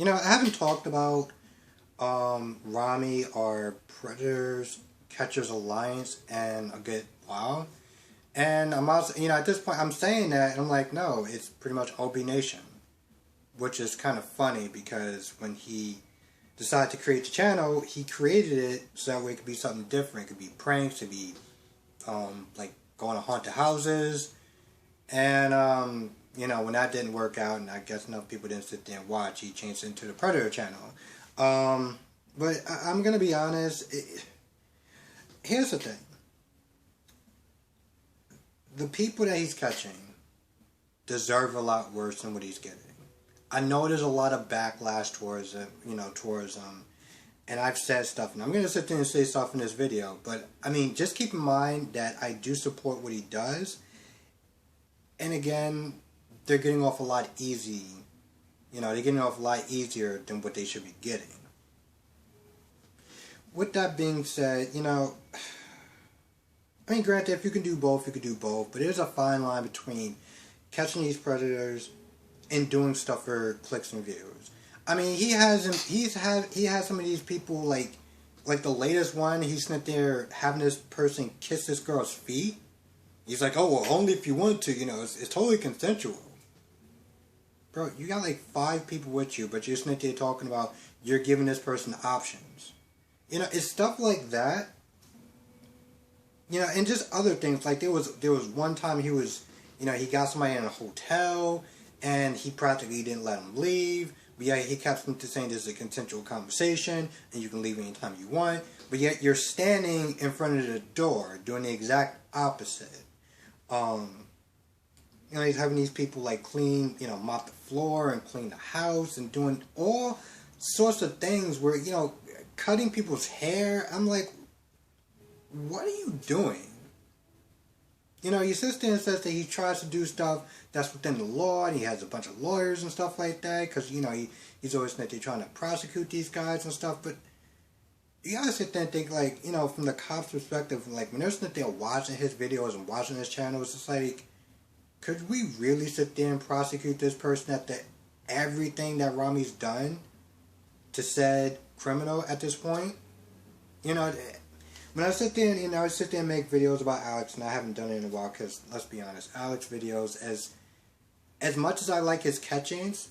I haven't talked about Ramy or Predators Catchers Alliance in a good while. And I'm also, at this point, I'm saying that, and I'm like, no, it's pretty much OB Nation. Which is kind of funny because when he decided to create the channel, he created it so that way it could be something different. It could be pranks, it could be like going to haunted houses. And, when that didn't work out, and I guess enough people didn't sit there and watch, he changed it into the Predator channel. But I'm going to be honest, here's the thing. The people that he's catching deserve a lot worse than what he's getting. I know there's a lot of backlash towards and I've said stuff, and I'm going to sit there and say stuff in this video, but, just keep in mind that I do support what he does, and again, they're getting off a lot easy, they're getting off a lot easier than what they should be getting. With that being said, granted, if you can do both, you can do both, but there's a fine line between catching these predators and doing stuff for clicks and views. He has some of these people like the latest one. He's sitting there having this person kiss this girl's feet. He's like, oh well, only if you want to. It's totally consensual. Bro, you got like 5 people with you, but you're sitting there talking about you're giving this person options. It's stuff like that. And just other things like there was one time he was, he got somebody in a hotel. And he practically didn't let him leave. But yet he kept saying this is a consensual conversation and you can leave anytime you want. But yet you're standing in front of the door doing the exact opposite. He's having these people like clean, mop the floor and clean the house and doing all sorts of things where, cutting people's hair. I'm like, what are you doing? He sits there and says that he tries to do stuff that's within the law, and he has a bunch of lawyers and stuff like that, because, he's always trying to prosecute these guys and stuff, but you gotta sit there and think, like, from the cop's perspective, like, when they're sitting there watching his videos and watching his channel, it's just like, could we really sit there and prosecute this person after everything that Ramy's done to said criminal at this point? When I sit there and, I sit there and make videos about Alex, and I haven't done it in a while, because, let's be honest, Alex videos, as much as I like his catches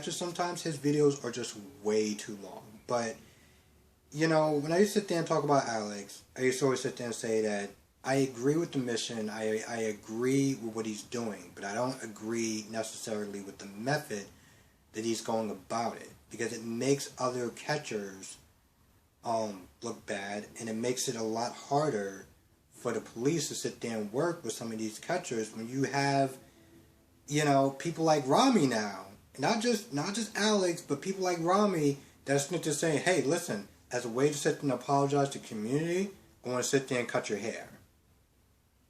sometimes, his videos are just way too long. But, when I used to sit there and talk about Alex, I used to always sit there and say that I agree with the mission, I agree with what he's doing, but I don't agree necessarily with the method that he's going about it, because it makes other catchers look bad, and it makes it a lot harder for the police to sit there and work with some of these catchers when you have, people like Ramy now, not just Alex, but people like Ramy that's just saying, hey, listen, as a way to sit there and apologize to the community, I want to sit there and cut your hair.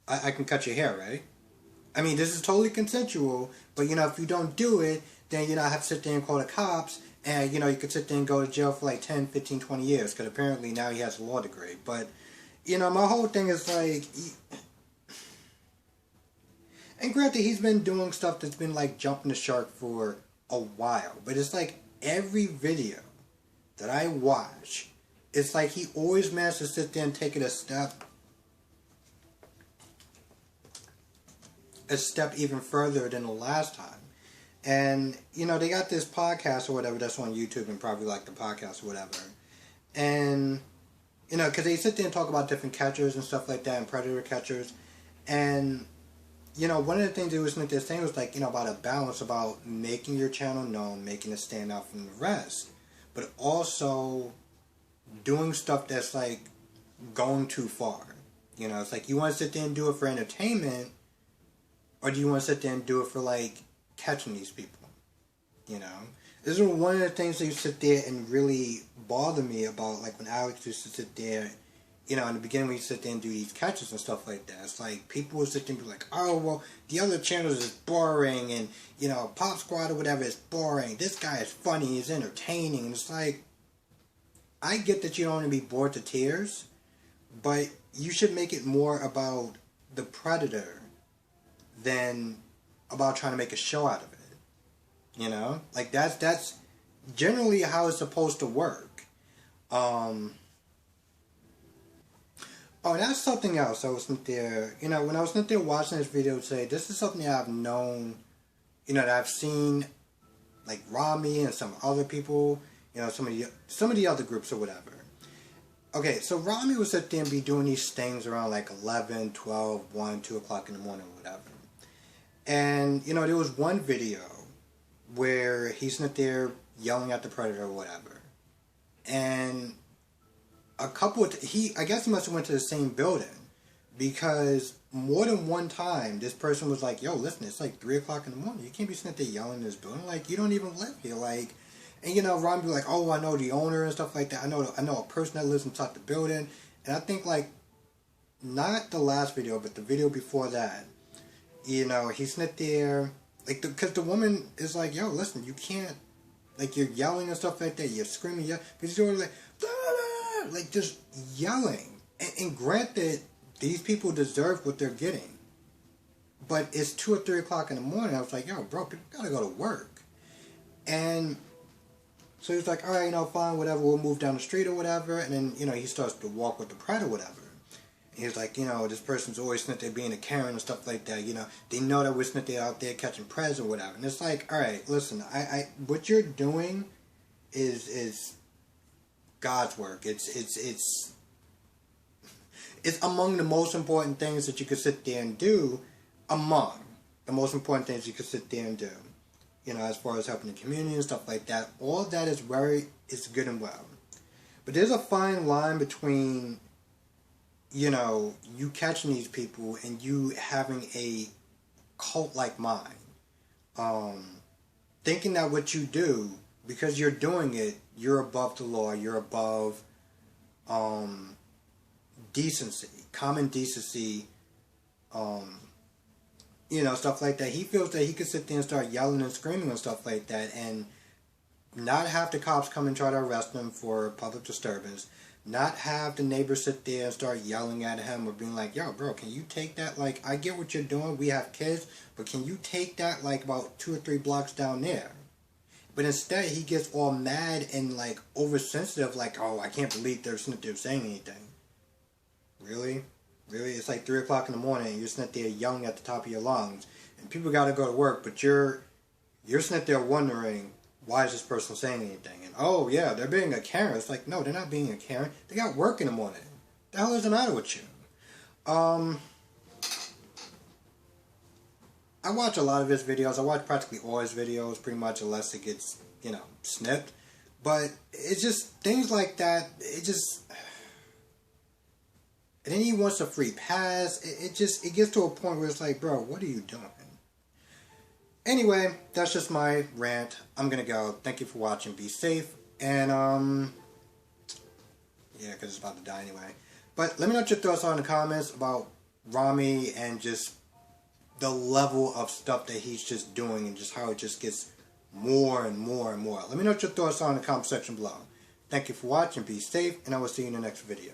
I can cut your hair, right? This is totally consensual, but if you don't do it, then I have to sit there and call the cops. And, you could sit there and go to jail for like 10, 15, 20 years. Because apparently now he has a law degree. But, my whole thing is like... And granted, he's been doing stuff that's been like jumping the shark for a while. But it's like every video that I watch, it's like he always manages to sit there and take it a step even further than the last time. And, they got this podcast or whatever that's on YouTube, and probably like the podcast or whatever. And, because they sit there and talk about different catchers and stuff like that, and predator catchers. And, one of the things they was saying was like, about a balance about making your channel known, making it stand out from the rest. But also doing stuff that's like going too far. It's like you want to sit there and do it for entertainment, or do you want to sit there and do it for like catching these people? This is one of the things that you sit there and really bother me about, like when Alex used to sit there, in the beginning when you sit there and do these catches and stuff like that. It's like people would sit there and be like, oh, well, the other channels is boring, and, Pop Squad or whatever is boring. This guy is funny, he's entertaining. And it's like, I get that you don't want to be bored to tears, but you should make it more about the predator than about trying to make a show out of it. Like that's generally how it's supposed to work. Oh, and that's something else. I was not there, you know, when I was not there watching this video today, this is something that I've known, you know, that I've seen, like Ramy and some other people, you know, some of the other groups or whatever. Okay, so Ramy would sit there and be doing these things around like 11, 12, 1, 2 o'clock in the morning or whatever. And, you know, there was one video where he's not there yelling at the predator or whatever. And a couple of, I guess he must have went to the same building, because more than one time this person was like, yo, listen, it's like 3 o'clock in the morning. You can't be sitting there yelling in this building. Like, you don't even live here. Like, and you know, Ron be like, oh, I know the owner and stuff like that. I know a person that lives inside the building. And I think, like, not the last video, but the video before that, you know, he's not there, like, because the woman is like, yo, listen, you can't, like, you're yelling and stuff like that, you're screaming, yeah, because you're like, blah, blah, blah, like, just yelling. And granted, these people deserve what they're getting, but it's 2 or 3 o'clock in the morning. I was like, yo, bro, people gotta go to work. And so he's like, all right, you know, fine, whatever, we'll move down the street or whatever. And then, you know, he starts to walk with the prat or whatever. And he's like, you know, this person's always sitting there being a Karen and stuff like that. You know, they know that we're sitting there out there catching prez or whatever. And it's like, all right, listen, what you're doing is God's work. It's among the most important things that you could sit there and do. Among the most important things you could sit there and do. You know, as far as helping the community and stuff like that. All that is good and well. But there's a fine line between, you know, you catching these people and you having a cult-like mind. Thinking that what you do, because you're doing it, you're above the law, you're above decency, common decency, you know, stuff like that. He feels that he could sit there and start yelling and screaming and stuff like that and not have the cops come and try to arrest him for public disturbance, not have the neighbors sit there and start yelling at him or being like, yo, bro, can you take that? Like, I get what you're doing, we have kids, but can you take that, like, about 2 or 3 blocks down there? But instead, he gets all mad and, like, oversensitive, like, oh, I can't believe they're sitting there saying anything. Really? Really? It's like 3 o'clock in the morning and you're sitting there yelling at the top of your lungs. And people got to go to work, but you're sitting there wondering, why is this person saying anything? And, oh, yeah, they're being a Karen. It's like, no, they're not being a Karen. They got work in the morning. The hell is the matter with you? I watch a lot of his videos. I watch practically all his videos, pretty much, unless it gets, you know, snipped. But it's just things like that. It just... And then he wants a free pass. It gets to a point where it's like, bro, what are you doing? Anyway, that's just my rant. I'm gonna go. Thank you for watching. Be safe. And, yeah, because it's about to die anyway. But let me know what your thoughts are in the comments about Ramy and just the level of stuff that he's just doing and just how it just gets more and more and more. Let me know what your thoughts are in the comment section below. Thank you for watching. Be safe. And I will see you in the next video.